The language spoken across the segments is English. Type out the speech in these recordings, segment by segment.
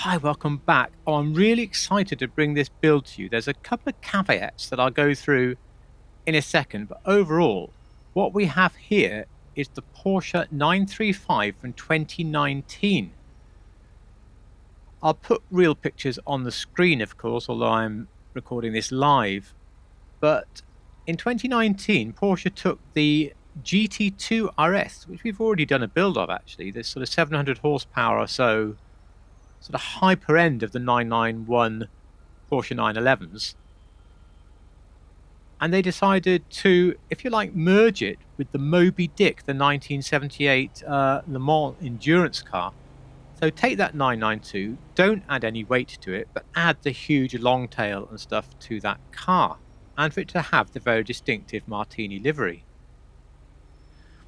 Hi, welcome back. Oh, I'm really excited to bring this build to you. There's a couple of caveats that I'll go through in a second, but overall, what we have here is the Porsche 935 from 2019. I'll put real pictures on the screen, of course, although I'm recording this live. But in 2019, Porsche took the GT2 RS, which we've already done a build of actually, this sort of 700 horsepower or so, sort of hyper end of the 991 Porsche 911s, and they decided to, if you like, merge it with the Moby Dick, the 1978 Le Mans endurance car. So take that 992, don't add any weight to it, but add the huge long tail and stuff to that car, and for it to have the very distinctive Martini livery.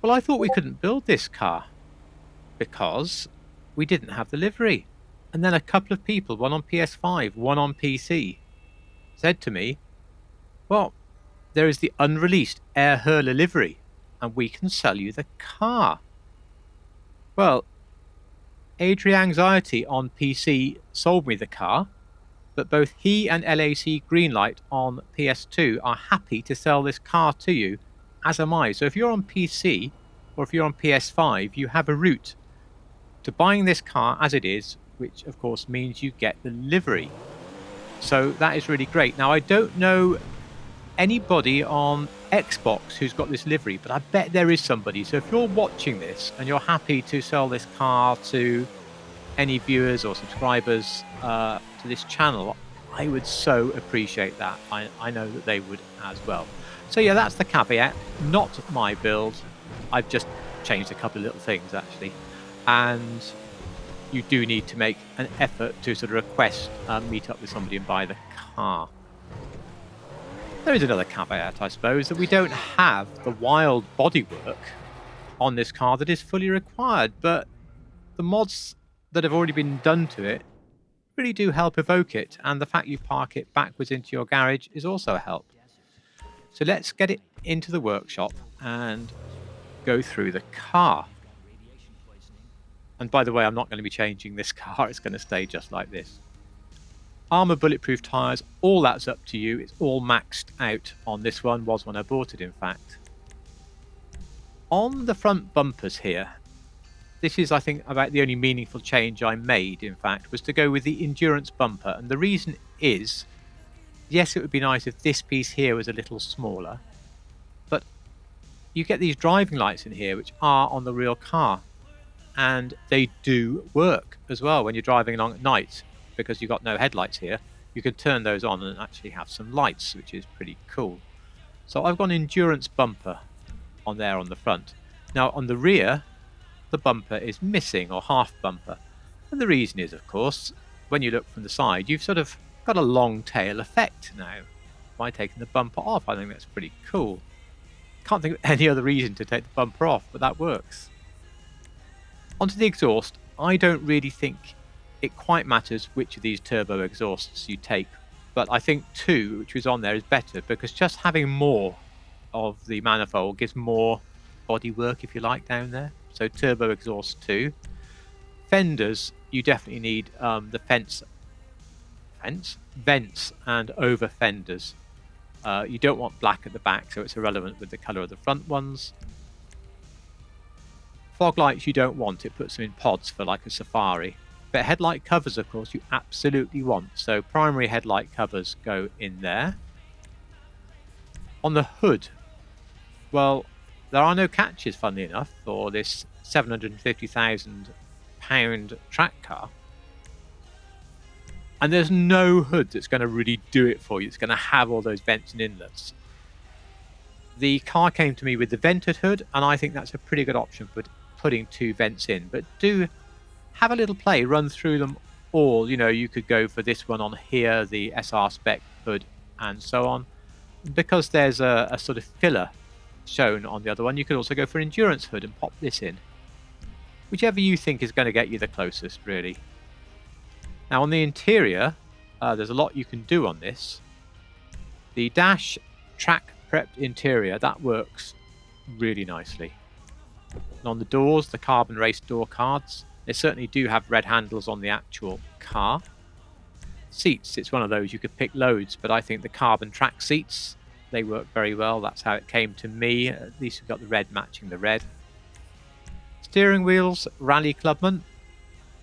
Well, I thought we couldn't build this car because we didn't have the livery. And then a couple of people, one on PS5, one on PC, said to me, well, there is the unreleased Air Hurler livery, and we can sell you the car. Well, adrianxiety on PC sold me the car, but both he and LAC Greenlight on PS2 are happy to sell this car to you, as am I. So if you're on PC or if you're on PS5, you have a route to buying this car as it is, which of course means you get the livery. So that is really great. Now, I don't know anybody on Xbox who's got this livery, but I bet there is somebody. So if you're watching this and you're happy to sell this car to any viewers or subscribers to this channel, I would so appreciate that. I know that they would as well. So yeah, that's the caveat. Not my build. I've just changed a couple of little things actually, and you do need to make an effort to sort of request meet up with somebody and buy the car. There is another caveat, I suppose, that we don't have the wild bodywork on this car that is fully required, but the mods that have already been done to it really do help evoke it, and the fact you park it backwards into your garage is also a help. So let's get it into the workshop and go through the car. And by the way, I'm not going to be changing this car, it's going to stay just like this. Armor, bulletproof tyres, all that's up to you. It's all maxed out on this one, was when I bought it in fact. On the front bumpers here, this is I think about the only meaningful change I made in fact, was to go with the endurance bumper. And the reason is, yes, it would be nice if this piece here was a little smaller, but you get these driving lights in here which are on the real car, and they do work as well when you're driving along at night. Because you've got no headlights here, you can turn those on and actually have some lights, which is pretty cool. So I've got an endurance bumper on there on the front. Now on the rear, the bumper is missing, or half bumper. And the reason is, of course, when you look from the side, you've sort of got a long tail effect now by taking the bumper off. I think that's pretty cool. Can't think of any other reason to take the bumper off, but that works. Onto the exhaust, I don't really think it quite matters which of these turbo exhausts you take, but I think 2, which was on there, is better because just having more of the manifold gives more bodywork, if you like, down there. So turbo exhaust 2. Fenders, you definitely need the vents and over fenders. You don't want black at the back, so it's irrelevant with the color of the front ones. Fog lights you don't want, it puts them in pods for like a Safari. But headlight covers, of course, you absolutely want. So primary headlight covers go in there. On the hood, well, there are no catches, funnily enough, for this £750,000 track car. And there's no hood that's going to really do it for you. It's going to have all those vents and inlets. The car came to me with the vented hood, and I think that's a pretty good option for putting 2 vents in. But do have a little play, run through them all. You know, you could go for this one on here, the SR spec hood, and so on. Because there's a sort of filler shown on the other one, you could also go for endurance hood and pop this in. Whichever you think is going to get you the closest, really. Now on the interior, there's a lot you can do on this. The dash track prepped interior, that works really nicely. And on the doors, the carbon race door cards, They certainly do have red handles on the actual car. Seats, it's one of those you could pick loads, but I think the carbon track seats, they work very well. That's how it came to me. At least we've got the red matching the red. Steering wheels, Rally Clubman,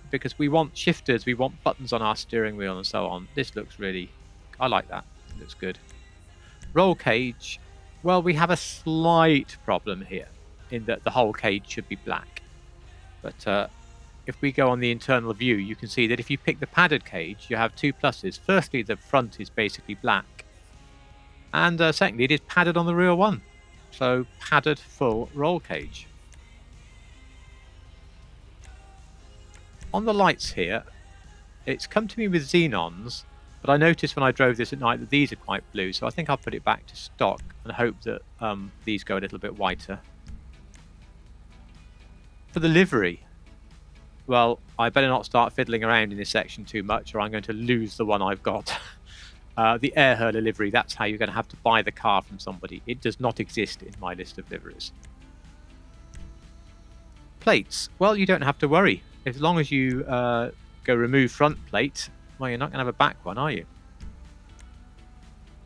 because we want shifters, we want buttons on our steering wheel and so on. This looks really, I like that. It looks good. Roll cage, well, we have a slight problem here in that the whole cage should be black. But if we go on the internal view, you can see that if you pick the padded cage, you have two pluses. Firstly, the front is basically black. And secondly, it is padded on the rear one. So padded full roll cage. On the lights here, it's come to me with xenons, but I noticed when I drove this at night that these are quite blue, so I think I'll put it back to stock and hope that these go a little bit whiter. For the livery, well, I better not start fiddling around in this section too much or I'm going to lose the one I've got. The air hurler livery, that's how you're going to have to buy the car from somebody. It does not exist in my list of liveries. Plates, well, you don't have to worry. As long as you go remove front plate, well, you're not going to have a back one, are you?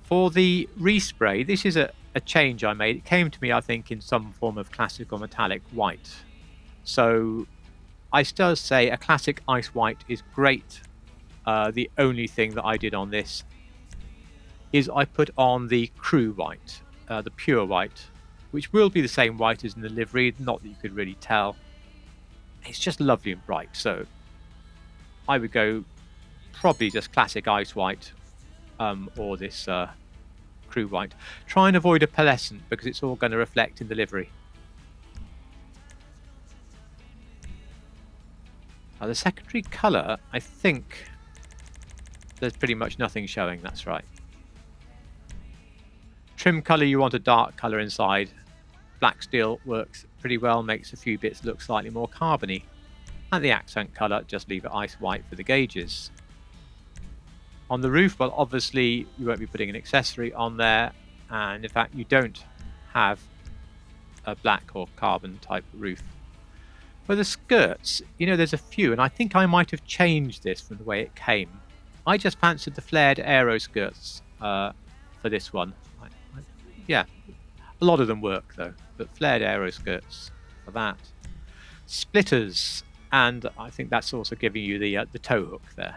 For the respray, this is a change I made. It came to me, I think, in some form of classic or metallic white. So I still say a classic ice white is great. The only thing that I did on this is I put on the crew white, the pure white, which will be the same white as in the livery, not that you could really tell. It's just lovely and bright, so I would go probably just classic ice white or this crew white. Try and avoid a pearlescent because it's all going to reflect in the livery. The secondary colour, I think there's pretty much nothing showing, that's right. Trim colour, you want a dark colour inside. Black steel works pretty well, makes a few bits look slightly more carbony. And the accent colour, just leave it ice white for the gauges. On the roof, well, obviously you won't be putting an accessory on there, and in fact you don't have a black or carbon type roof. For the skirts, you know, there's a few, and I think I might have changed this from the way it came. I just fancied the flared aero skirts for this one. Yeah, a lot of them work though, but flared aero skirts for that. Splitters, and I think that's also giving you the tow hook there.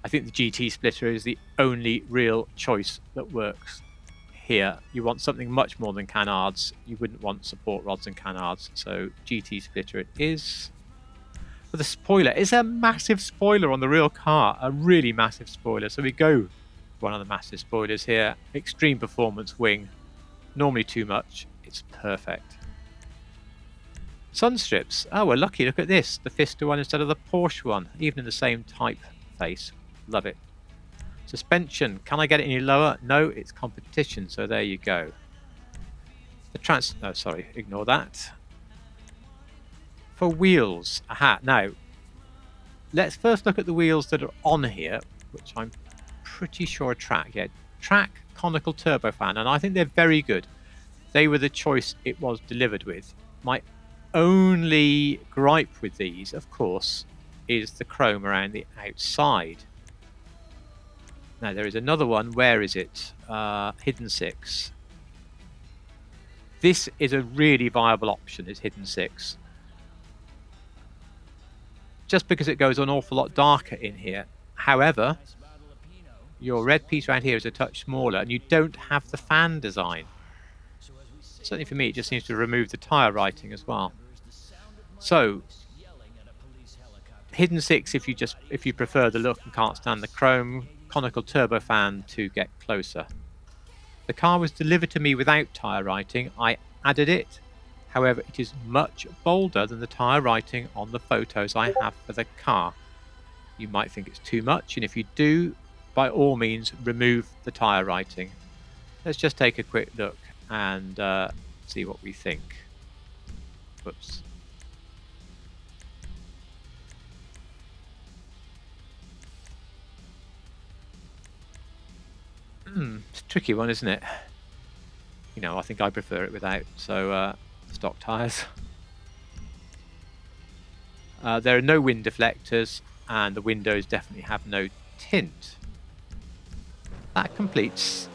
I think the GT splitter is the only real choice that works here. You want something much more than canards. You wouldn't want support rods and canards, so GT splitter it is. For the spoiler, it's a massive spoiler on the real car, a really massive spoiler. So we go for one of the massive spoilers here. Extreme performance wing, normally too much, it's perfect. Sun strips, oh we're lucky, look at this, the Fisker one instead of the Porsche one, even in the same typeface, love it. Suspension, can I get it any lower? No, it's competition, so there you go. The no, sorry, ignore that. For wheels, aha, now, let's first look at the wheels that are on here, which I'm pretty sure are track. Yeah, track conical turbofan, and I think they're very good. They were the choice it was delivered with. My only gripe with these, of course, is the chrome around the outside. Now there is another one. Where is it? Hidden 6. This is a really viable option, is Hidden 6. Just because it goes an awful lot darker in here. However, your red piece around here is a touch smaller and you don't have the fan design. Certainly for me, it just seems to remove the tyre writing as well. So, Hidden 6 if you prefer the look and can't stand the chrome. Conical turbofan to get closer. The car was delivered to me without tyre writing. I added it. However, it is much bolder than the tyre writing on the photos I have for the car. You might think it's too much, and if you do, by all means, remove the tyre writing. Let's just take a quick look and see what we think. Whoops. It's a tricky one, isn't it? You know, I think I prefer it without, so stock tyres. There are no wind deflectors, and the windows definitely have no tint. That completes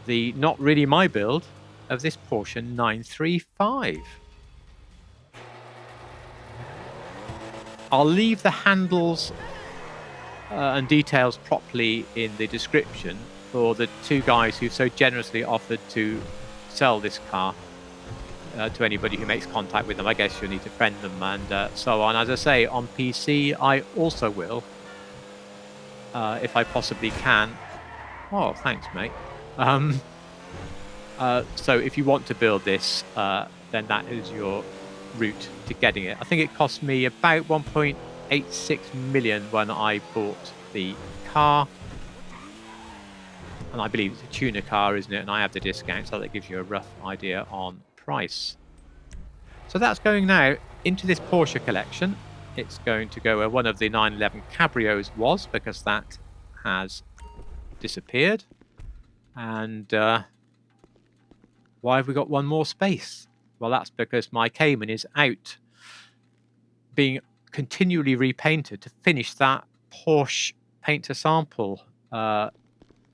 the not really my build of this Porsche 935. I'll leave the handles and details properly in the description for the two guys who've so generously offered to sell this car to anybody who makes contact with them. I guess you'll need to friend them and so on. As I say, on PC, I also will, if I possibly can. Oh, thanks, mate. So if you want to build this, then that is your route to getting it. I think it cost me about 1.86 million when I bought the car. And I believe it's a tuner car, isn't it? And I have the discount, so that gives you a rough idea on price. So that's going now into this Porsche collection. It's going to go where one of the 911 Cabrios was, because that has disappeared. And why have we got one more space? Well, that's because my Cayman is out being continually repainted to finish that Porsche paint to sample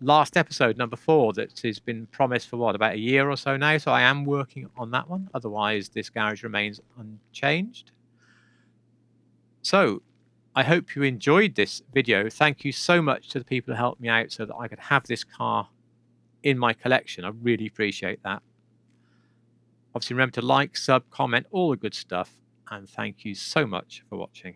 last episode, number 4, that has been promised for what, about a year or so now. So I am working on that one. Otherwise, this garage remains unchanged. So I hope you enjoyed this video. Thank you so much to the people who helped me out so that I could have this car in my collection. I really appreciate that. Obviously, remember to like, sub, comment, all the good stuff. And thank you so much for watching.